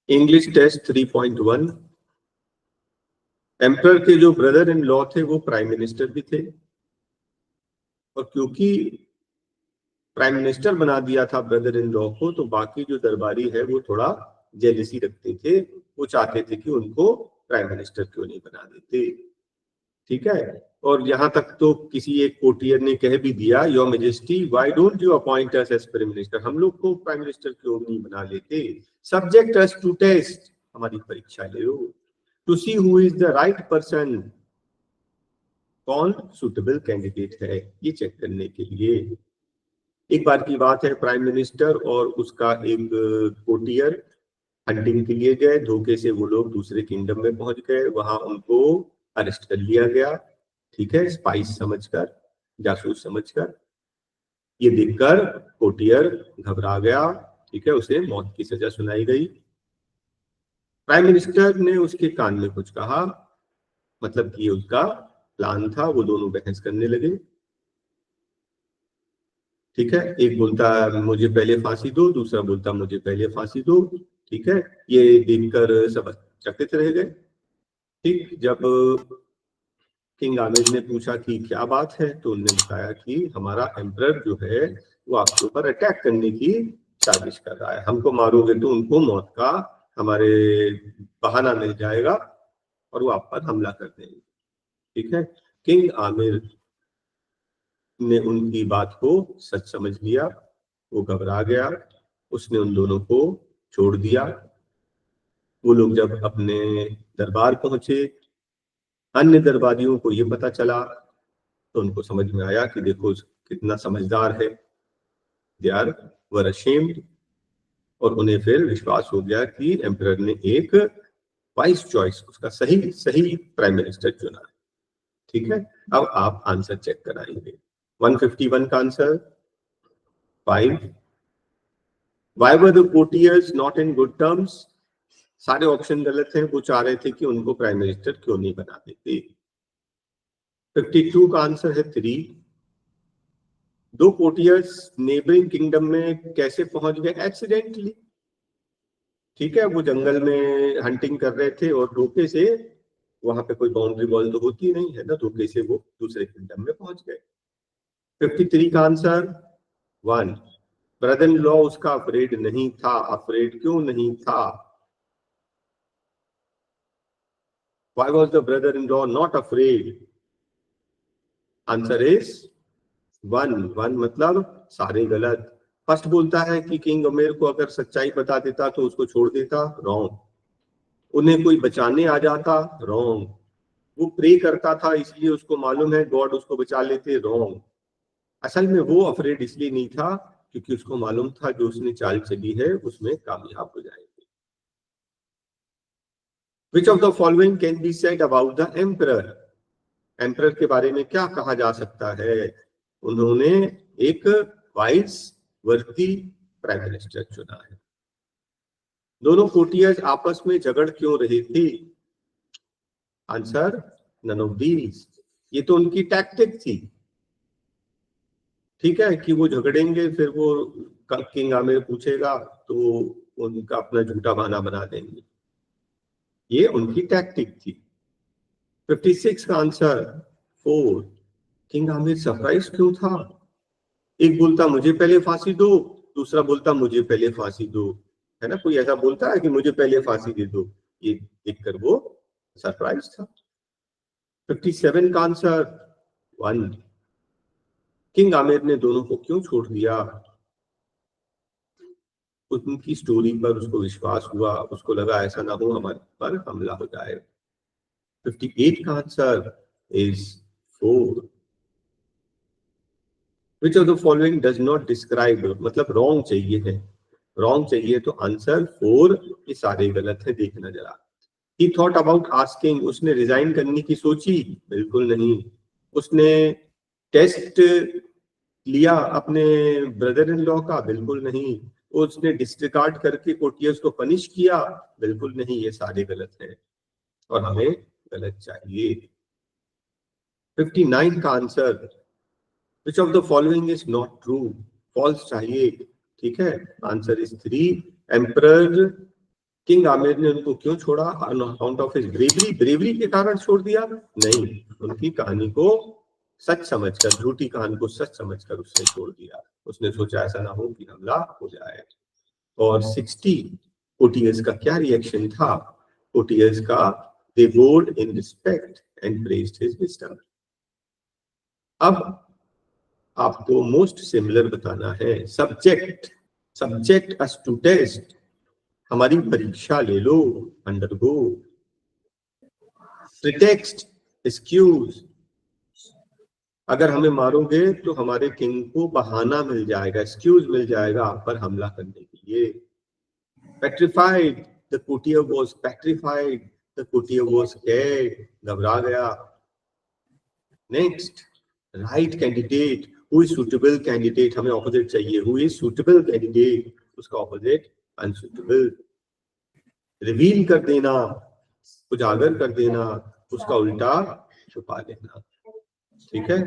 English test 3.1। Emperor के जो brother in law थे वो प्राइम मिनिस्टर भी थे, और क्योंकि प्राइम मिनिस्टर बना दिया था ब्रदर इन लॉ को, तो बाकी जो दरबारी है वो थोड़ा जेलसी रखते थे, वो चाहते थे कि उनको प्राइम मिनिस्टर क्यों नहीं बना देते। ठीक है, और यहाँ तक तो किसी एक कोर्टियर ने कह भी दिया, your majesty why don't you appoint us as prime minister, हम लोग को प्राइम मिनिस्टर क्यों नहीं बना लेते, सब्जेक्ट अस टू टेस्ट, हमारी परीक्षा ले लो, to see who is the right person, कौन सुटेबल कैंडिडेट है, ये चेक करने के लिए। एक बार की बात है, प्राइम मिनिस्टर और उसका एक कोर्टियर हंटिंग के लिए गए, धोखे से वो लोग दूसरे किंगडम में पहुंच गए, वहां उनको अरेस्ट कर लिया गया। ठीक है, स्पाइस समझकर, जासूस समझकर। ये देखकर कोर्टियर घबरा गया। ठीक है, उसे मौत की सजा सुनाई गई। प्राइम मिनिस्टर ने उसके कान में कुछ कहा, मतलब कि उसका प्लान था, वो दोनों बहस करने लगे। ठीक है, एक बोलता मुझे पहले फांसी दो, दूसरा बोलता मुझे पहले फांसी दो। ठीक है, ये देखकर सब चकित रह गए। ठीक, जब किंग आमिर ने पूछा कि क्या बात है, तो उन्होंने बताया कि हमारा एम्परर जो है वो आपके ऊपर अटैक करने की साजिश कर रहा है, हमको मारोगे तो उनको मौत का हमारे बहाना मिल जाएगा और वो आप पर हमला कर देंगे। ठीक है, किंग आमिर ने उनकी बात को सच समझ लिया, वो घबरा गया, उसने उन दोनों को छोड़ दिया। वो लोग जब अपने दरबार पहुंचे, अन्य दरबारियों को ये पता चला, तो उनको समझ में आया कि देखो कितना समझदार है, दे आर वर अशेम्ड, और उन्हें फिर विश्वास हो गया कि एम्परर ने एक वाइज चॉइस, उसका सही सही प्राइम मिनिस्टर चुना है। ठीक है, अब आप आंसर चेक कराएंगे। 151 का answer 5। Why were the courtiers not in good terms? सारे ऑप्शन गलत हैं, वो चाह रहे थे कि उनको प्राइम मिनिस्टर क्यों नहीं बना देते। 52 का आंसर है 3। दो कोर्टियर्स नेबरिंग किंगडम में कैसे पहुंच गए? एक्सीडेंटली। ठीक है, वो जंगल में हंटिंग कर रहे थे और धोखे से, वहां पे कोई बाउंड्री वॉल तो होती नहीं है ना, धोखे से वो दूसरे किंगडम में पहुंच गए। 53 का आंसर 1। ब्रदर इन लॉ उसका अफ्रेड नहीं था। अफ्रेड क्यों नहीं था? Why was the brother-in-law not afraid? Answer is 1। 1 मतलब सारे गलत। फर्स्ट बोलता है कि किंग अमीर को अगर सच्चाई बता देता तो उसको छोड़ देता, रॉन्ग। उन्हें कोई बचाने आ जाता, रॉन्ग। वो प्रे करता था इसलिए उसको मालूम है गॉड उसको बचा लेते, रॉन्ग। असल में वो अफ्रेड इसलिए नहीं था क्योंकि उसको मालूम था जो उसने चाल चली है उसमें कामयाब हो जाएंगे। Which of the following can be said about the emperor? Emperor के बारे में क्या कहा जा सकता है? उन्होंने एक वाइज वर्दी प्राइम मिनिस्टर चुना है। दोनों कोर्टियर्स आपस में झगड़ क्यों रहे थे? Answer none of these. ये तो उनकी टैक्टिक थी। ठीक है, कि वो झगड़ेंगे, फिर वो किंग आमिर पूछेगा तो उनका अपना झूठा बहाना बना देंगे, ये उनकी टैक्टिक थी। 56 का आंसर 4। किंग आमिर सरप्राइज क्यों था? एक बोलता मुझे पहले फांसी दो, दूसरा बोलता मुझे पहले फांसी दो, है ना, कोई ऐसा बोलता है कि मुझे पहले फांसी दे दो, ये देखकर वो सरप्राइज था। 57 का आंसर 1। किंग आमिर ने दोनों को क्यों छोड़ दिया? उनकी स्टोरी पर उसको विश्वास हुआ, उसको लगा ऐसा ना हो हमारे पर हमला हो जाए। 58 का answer is 4। Which of the following does not describe, मतलब रॉन्ग चाहिए है, रॉन्ग चाहिए, तो आंसर 4, ये सारे गलत है, देखना जरा। He thought about asking, उसने रिजाइन करने की सोची? बिल्कुल नहीं। उसने टेस्ट लिया अपने ब्रदर इन लॉ का? बिल्कुल नहीं। उसने डिस्ट्रिकार्ड करके कोर्टियर्स को पनिश किया? बिल्कुल नहीं, ये सारे गलत है और हमें गलत चाहिए। 59 का answer Which of the following is not true? False चाहिए। ठीक है, answer is 3। Emperor king Amir ने उनको क्यों छोड़ा? On account of his bravery. Bravery के कारण छोड़ दिया? नहीं, उनकी कहानी को सच समझकर, झूठी कहानी को सच समझकर उसने छोड़ दिया। उसने सोचा ऐसा ना हो कि हमला हो जाए। और 60 कोटियर्स का क्या रिएक्शन था? कोटियर्स का, they bowed in respect and praised his wisdom। अब आपको मोस्ट सिमिलर बताना है। सब्जेक्ट अस टू टेस्ट, हमारी परीक्षा ले लो, अंडरगो। प्रिटेक्स्ट, एक्सक्यूज, अगर हमें मारोगे तो हमारे किंग को बहाना मिल जाएगा, एक्सक्यूज मिल जाएगा आप पर हमला करने के लिए। Petrified, the courtier was petrified, the courtier was scared, घबरा गया। Next, right candidate, who is suitable candidate, हमें ऑपोजिट चाहिए, हु इज सूटेबल कैंडिडेट, उसका ऑपोजिट अनसूटेबल। रिवील कर देना, उजागर कर देना, उसका उल्टा छुपा देना। ठीक है,